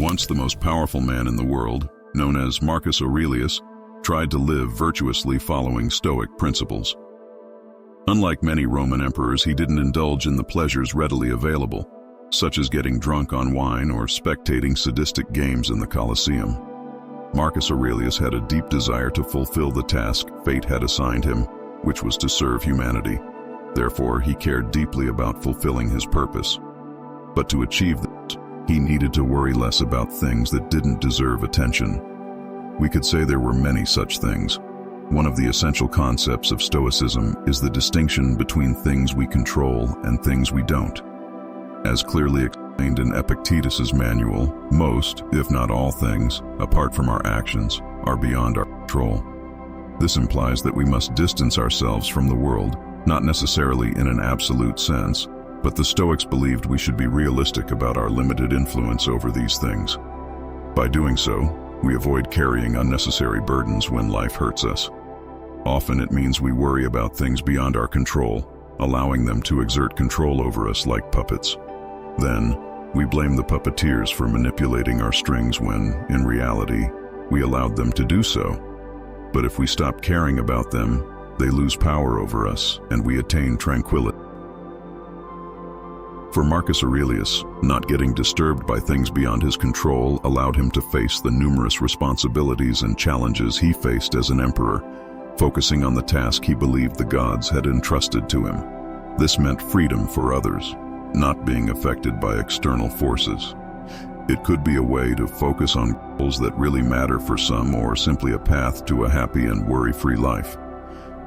Once the most powerful man in the world, known as Marcus Aurelius, tried to live virtuously following stoic principles. Unlike many Roman emperors, he didn't indulge in the pleasures readily available, such as getting drunk on wine or spectating sadistic games in the Colosseum. Marcus Aurelius had a deep desire to fulfill the task fate had assigned him, which was to serve humanity. Therefore, he cared deeply about fulfilling his purpose. But to achieve this, he needed to worry less about things that didn't deserve attention. We could say there were many such things. One of the essential concepts of Stoicism is the distinction between things we control and things we don't. As clearly explained in Epictetus's manual, most, if not all things, apart from our actions, are beyond our control. This implies that we must distance ourselves from the world, not necessarily in an absolute sense, but the Stoics believed we should be realistic about our limited influence over these things. By doing so, we avoid carrying unnecessary burdens when life hurts us. Often it means we worry about things beyond our control, allowing them to exert control over us like puppets. Then, we blame the puppeteers for manipulating our strings when, in reality, we allowed them to do so. But if we stop caring about them, they lose power over us and we attain tranquility. For Marcus Aurelius, not getting disturbed by things beyond his control allowed him to face the numerous responsibilities and challenges he faced as an emperor, focusing on the task he believed the gods had entrusted to him. This meant freedom for others, not being affected by external forces. It could be a way to focus on goals that really matter for some, or simply a path to a happy and worry-free life.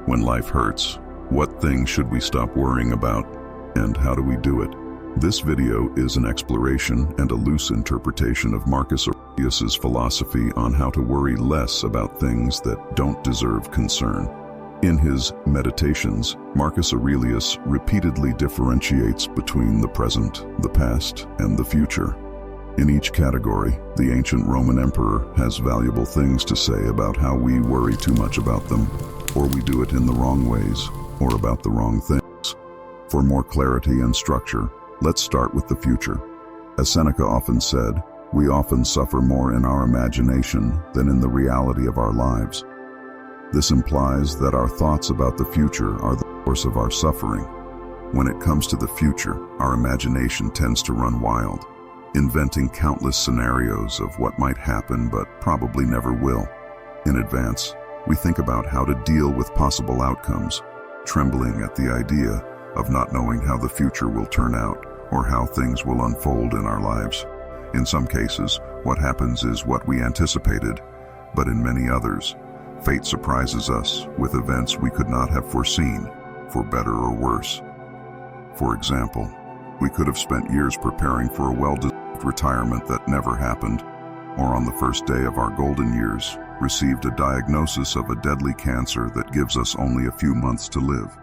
When life hurts, what things should we stop worrying about, and how do we do it? This video is an exploration and a loose interpretation of Marcus Aurelius's philosophy on how to worry less about things that don't deserve concern. In his Meditations, Marcus Aurelius repeatedly differentiates between the present, the past, and the future. In each category, the ancient Roman emperor has valuable things to say about how we worry too much about them, or we do it in the wrong ways, or about the wrong things. For more clarity and structure, let's start with the future. As Seneca often said, we often suffer more in our imagination than in the reality of our lives. This implies that our thoughts about the future are the source of our suffering. When it comes to the future, our imagination tends to run wild, inventing countless scenarios of what might happen but probably never will. In advance, we think about how to deal with possible outcomes, trembling at the idea of not knowing how the future will turn out or how things will unfold in our lives. In some cases, what happens is what we anticipated, but in many others, fate surprises us with events we could not have foreseen, for better or worse. For example, we could have spent years preparing for a well-deserved retirement that never happened, or on the first day of our golden years, received a diagnosis of a deadly cancer that gives us only a few months to live.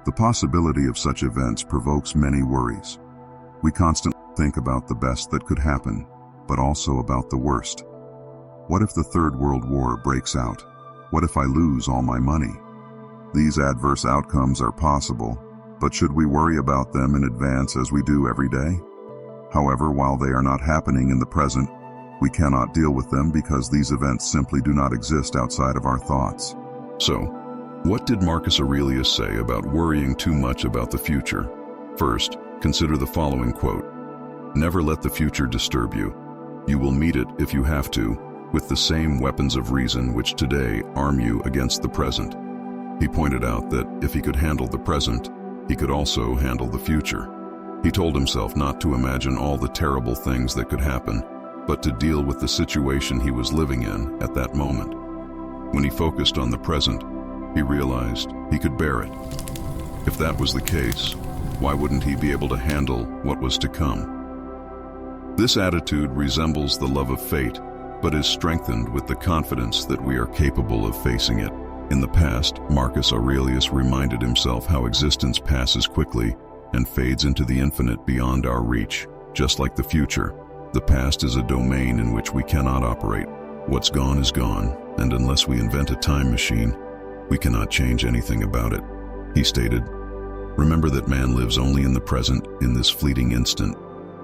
The possibility of such events provokes many worries. We constantly think about the best that could happen, but also about the worst. What if the Third World War breaks out? What if I lose all my money? These adverse outcomes are possible, but should we worry about them in advance as we do every day? However, while they are not happening in the present, we cannot deal with them because these events simply do not exist outside of our thoughts. So, what did Marcus Aurelius say about worrying too much about the future? First, consider the following quote: "Never let the future disturb you. You will meet it, if you have to, with the same weapons of reason which today arm you against the present." He pointed out that if he could handle the present, he could also handle the future. He told himself not to imagine all the terrible things that could happen, but to deal with the situation he was living in at that moment. When he focused on the present, he realized he could bear it. If that was the case, why wouldn't he be able to handle what was to come? This attitude resembles the love of fate, but is strengthened with the confidence that we are capable of facing it. In the past, Marcus Aurelius reminded himself how existence passes quickly and fades into the infinite beyond our reach. Just like the future, the past is a domain in which we cannot operate. What's gone is gone, and unless we invent a time machine, we cannot change anything about it. He stated, "Remember that man lives only in the present, in this fleeting instant.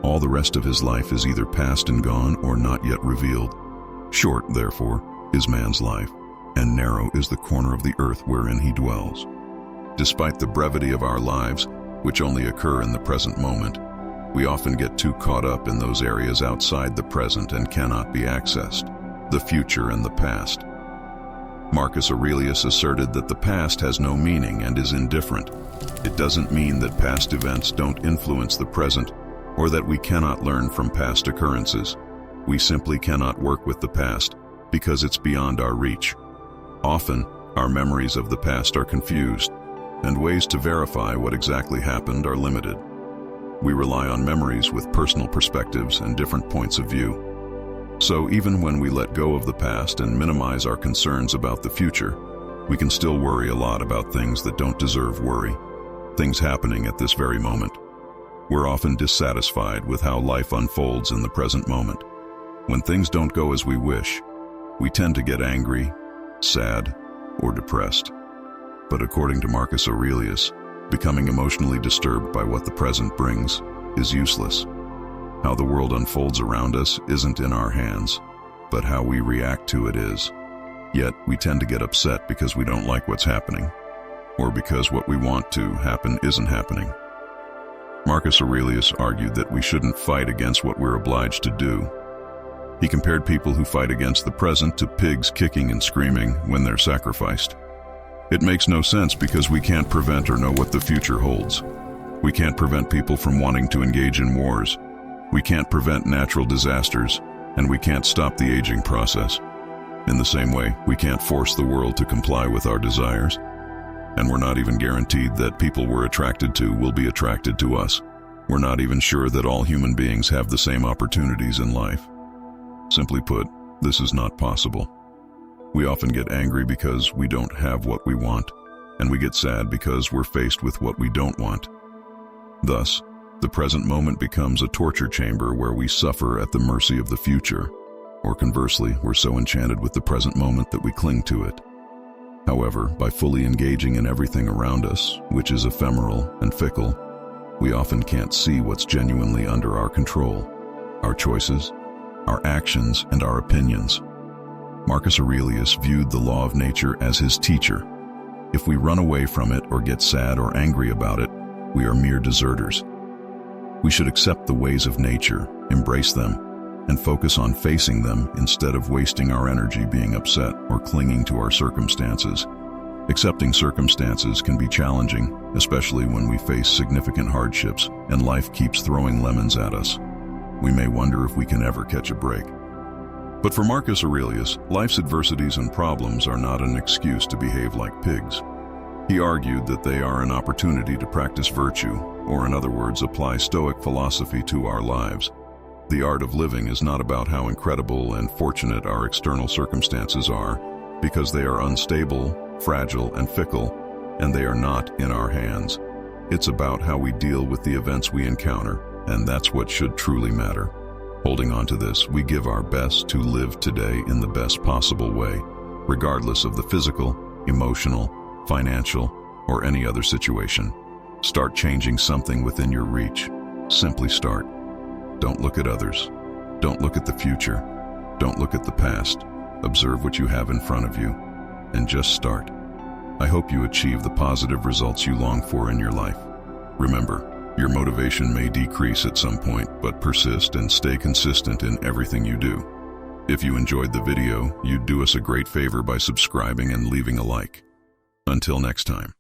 All the rest of his life is either past and gone or not yet revealed. Short, therefore, is man's life, and narrow is the corner of the earth wherein he dwells. Despite the brevity of our lives, which only occur in the present moment, we often get too caught up in those areas outside the present and cannot be accessed, the future and the past. Marcus Aurelius asserted that the past has no meaning and is indifferent. It doesn't mean that past events don't influence the present, or that we cannot learn from past occurrences. We simply cannot work with the past because it's beyond our reach. Often, our memories of the past are confused, and ways to verify what exactly happened are limited. We rely on memories with personal perspectives and different points of view. So even when we let go of the past and minimize our concerns about the future, we can still worry a lot about things that don't deserve worry, things happening at this very moment. We're often dissatisfied with how life unfolds in the present moment. When things don't go as we wish, we tend to get angry, sad, or depressed. But according to Marcus Aurelius, becoming emotionally disturbed by what the present brings is useless. How the world unfolds around us isn't in our hands, but how we react to it is. Yet we tend to get upset because we don't like what's happening, or because what we want to happen isn't happening. Marcus Aurelius argued that we shouldn't fight against what we're obliged to do. He compared people who fight against the present to pigs kicking and screaming when they're sacrificed. It makes no sense because we can't prevent or know what the future holds. We can't prevent people from wanting to engage in wars. We can't prevent natural disasters, and we can't stop the aging process. In the same way, we can't force the world to comply with our desires, and we're not even guaranteed that people we're attracted to will be attracted to us. We're not even sure that all human beings have the same opportunities in life. Simply put, this is not possible. We often get angry because we don't have what we want, and we get sad because we're faced with what we don't want. Thus, the present moment becomes a torture chamber where we suffer at the mercy of the future, or conversely, we're so enchanted with the present moment that we cling to it. However, by fully engaging in everything around us, which is ephemeral and fickle, we often can't see what's genuinely under our control, our choices, our actions, and our opinions. Marcus Aurelius viewed the law of nature as his teacher. If we run away from it or get sad or angry about it, we are mere deserters. We should accept the ways of nature, embrace them, and focus on facing them instead of wasting our energy being upset or clinging to our circumstances. Accepting circumstances can be challenging, especially when we face significant hardships and life keeps throwing lemons at us. We may wonder if we can ever catch a break. But for Marcus Aurelius, life's adversities and problems are not an excuse to behave like pigs. He argued that they are an opportunity to practice virtue, or in other words, apply stoic philosophy to our lives. The art of living is not about how incredible and fortunate our external circumstances are, because they are unstable, fragile, and fickle, and they are not in our hands. It's about how we deal with the events we encounter, and that's what should truly matter. Holding on to this, we give our best to live today in the best possible way, regardless of the physical, emotional, financial, or any other situation. Start changing something within your reach. Simply start. Don't look at others. Don't look at the future. Don't look at the past. Observe what you have in front of you, and just start. I hope you achieve the positive results you long for in your life. Remember, your motivation may decrease at some point, but persist and stay consistent in everything you do. If you enjoyed the video, you'd do us a great favor by subscribing and leaving a like. Until next time.